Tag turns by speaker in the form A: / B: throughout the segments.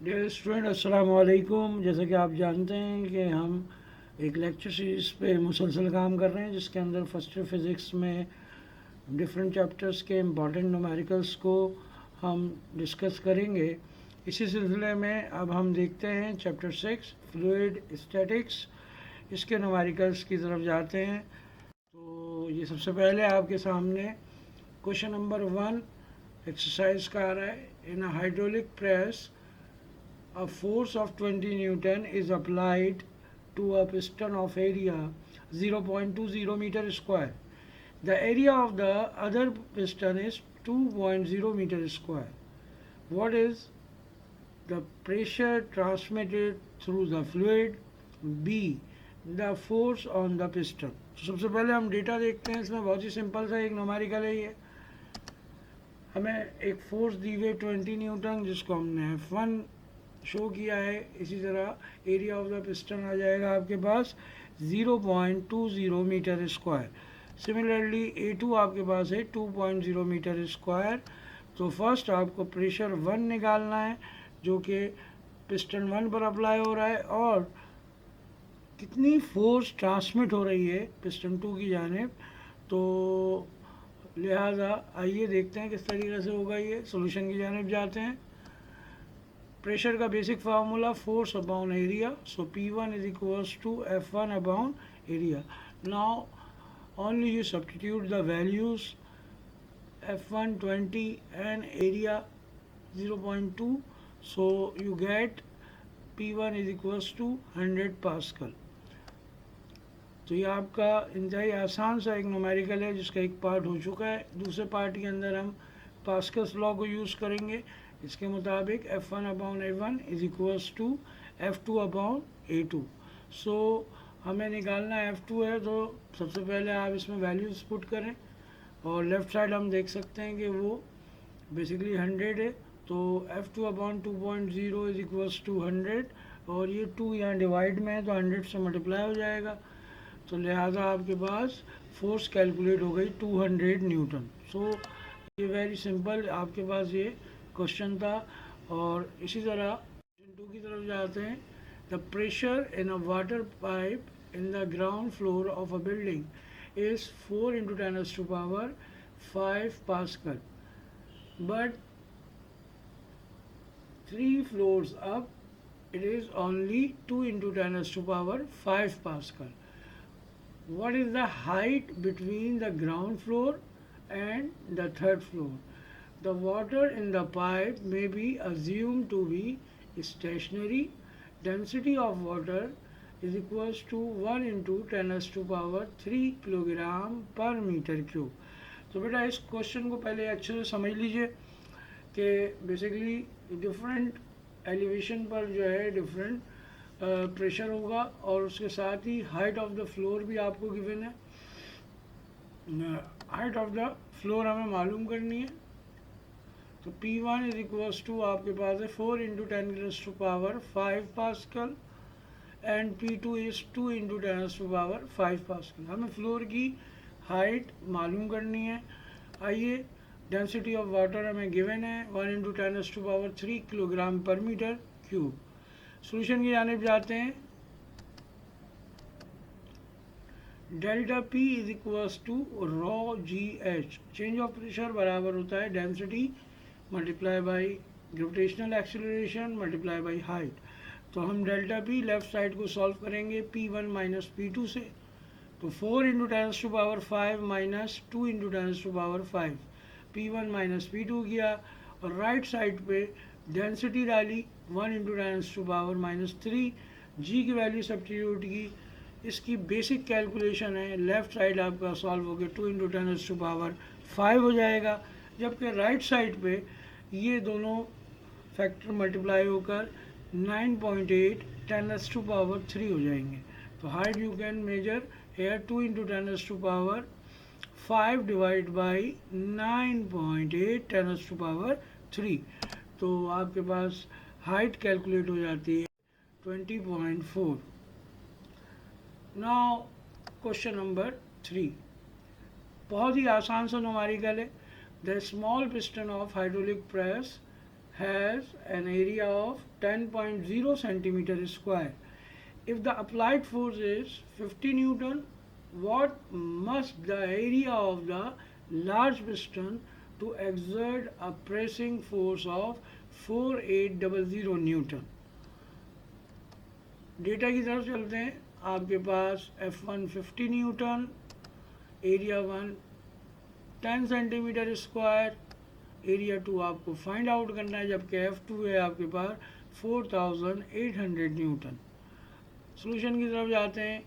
A: Dear student अस्सलाम वालेकुम। जैसे कि आप जानते हैं कि हम एक लेक्चर सीरीज़ पे मुसलसल काम कर रहे हैं जिसके अंदर फर्स्ट ईयर फिज़िक्स में डिफरेंट चैप्टर्स के इम्पॉर्टेंट न्यूमेरिकल्स को हम डिस्कस करेंगे। इसी सिलसिले में अब हम देखते हैं चैप्टर 6 फ्लूइड स्टैटिक्स, इसके न्यूमेरिकल्स की तरफ जाते हैं। तो ये सबसे पहले आपके सामने क्वेश्चन नंबर 1 एक्सरसाइज का आ रहा है। In a hydraulic press a force of 20 Newton is applied to a piston of area 0.20 meter square. The area of the other piston is 2.0 meter square. What is the pressure transmitted through the fluid? B. The force on the piston. तो सबसे पहले हम data देखते हैं। इसमें बहुत ही simple सा एक न्यूमेरिकल है ये। हमें एक फोर्स दी हुई 20 न्यूटन जिसको हमने F1 शो किया है। इसी तरह एरिया ऑफ द पिस्टन आ जाएगा आपके पास 0.20 मीटर स्क्वायर। सिमिलरली A2 आपके पास है 2.0 मीटर स्क्वायर। तो फर्स्ट आपको प्रेशर 1 निकालना है जो कि पिस्टन 1 पर अप्लाई हो रहा है और कितनी फोर्स ट्रांसमिट हो रही है पिस्टन 2 की जानिब। तो लिहाजा आइए देखते हैं किस तरीके से होगा ये। सोल्यूशन की जानिब जाते हैं। प्रेशर का basic formula force upon area, so P1 is equals to F1 upon area. Now only you substitute the values F1 20 and area 0.2, so you get P1 is equals to 100 Pascal. तो ये आपका इंतहाई आसान सा एक numerical है जिसका एक पार्ट हो चुका है। दूसरे पार्ट के अंदर हम पास्कल्स लॉ को यूज़ करेंगे। इसके मुताबिक F1 upon A1 is equals to F2 upon A2। So हमें निकालना F2 है तो सबसे पहले आप इसमें वैल्यूज़ पुट करें और लेफ़्ट साइड हम देख सकते हैं कि वो बेसिकली 100 है। तो F2 upon 2.0 is equals to 100 और ये 2 यहाँ डिवाइड में है तो 100 से मल्टीप्लाई हो जाएगा। तो लिहाजा आपके पास फोर्स कैलकुलेट हो गई 200 न्यूटन। सो ये वेरी सिंपल आपके पास ये क्वेश्चन था। और इसी तरह क्वेश्चन 2 की तरफ जाते हैं। The pressure in a water pipe in the ground floor of a building is 4 into 10 to power 5 Pascal, but 3 floors up it is only 2 into 10 to power 5 Pascal. What is the height between the ground floor and the third floor? The water in the pipe may be assumed to be stationary. Density of water is equals to 1 into 10 to power 3 kilogram per metre cube. तो बेटा इस question को पहले अच्छे से समझ लीजिए कि बेसिकली डिफरेंट एलिवेशन पर जो है डिफरेंट प्रेशर होगा और उसके साथ ही हाइट ऑफ द फ्लोर भी आपको गिवन है। हाइट ऑफ द फ्लोर हमें मालूम करनी है। तो P1 इज इक्वल्स टू आपके पास है 4 into 10 to power 5 Pascal and P2 is 2 into 10 to power 5 Pascal। हमें फ्लोर की हाइट मालूम करनी है। आइए डेंसिटी ऑफ वाटर हमें गिवन है 1 into 10 to power 3 kilogram per metre cube. Solution की जानिब जाते हैं। Delta P is equals to rho GH। Change of pressure बराबर होता है density multiply by gravitational acceleration multiply by height. तो हम डेल्टा P लेफ्ट साइड को सॉल्व करेंगे P1 माइनस P2 से। तो 4 into 10 to power 5 minus 2 into 10 to power 5 P1 minus P2 किया और राइट साइड पे डेंसिटी डाली 1 into 10 to power माइनस 3। जी की वैल्यू सब्स्टिट्यूट की। इसकी बेसिक कैलकुलेशन है लेफ़्ट साइड आपका सॉल्व हो गया 2 into 10 to power 5 हो जाएगा, जबकि राइट साइड पे ये दोनों फैक्टर मल्टीप्लाई होकर 9.8 10 to power 3 हो जाएंगे। तो height you can measure here 2 into 10 to power 5 divide by 9.8 10 to power 3। तो आपके पास हाइट कैलकुलेट हो जाती है 20.4। नाउ क्वेश्चन नंबर 3 बहुत ही आसान सा न्यूमेरिकल है। The small piston of hydraulic press has an area of 10.0 centimeter square. If the applied force is 50 Newton, what must the area of the large piston to exert a pressing force of 4800 Newton? Data की तरफ चलते हैं. आपके पास F1 50 Newton, area 1 10 centimetre square, area 2 आपको find out करना है, जबकि F2 है आपके पास 4800 न्यूटन. सोल्यूशन की तरफ जाते हैं.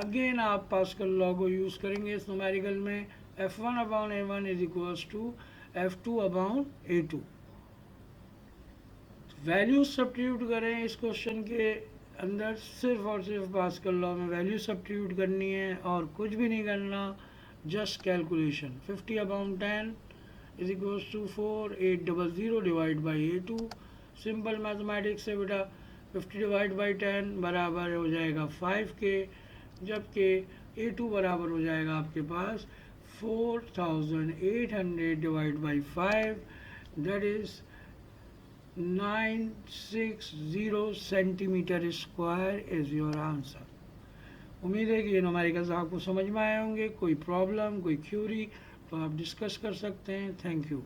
A: अगेन आप पास्कल लॉ को यूज़ करेंगे इस न्यूमेरिकल में. F1 upon A1 is equals to F2 upon A2. Value substitute करें इस क्वेश्चन के अंदर. सिर्फ और सिर्फ पास्कल लॉ में वैल्यू सब्स्टिट्यूट करनी है और कुछ भी नहीं करना, just calculation. 50 upon 10 is equals to 4800 divide by A2. Simple mathematics से बेटा 50 डिवाइड बाई 10 बराबर हो जाएगा 5 के, जबकि A2 बराबर हो जाएगा आपके पास 4800 divide by 5, that is 960 centimetre square is your answer. उम्मीद है कि ये न्यूमेरिकल्स आपको समझ में आए होंगे. कोई प्रॉब्लम, कोई क्यूरी तो आप डिस्कस कर सकते हैं. Thank you.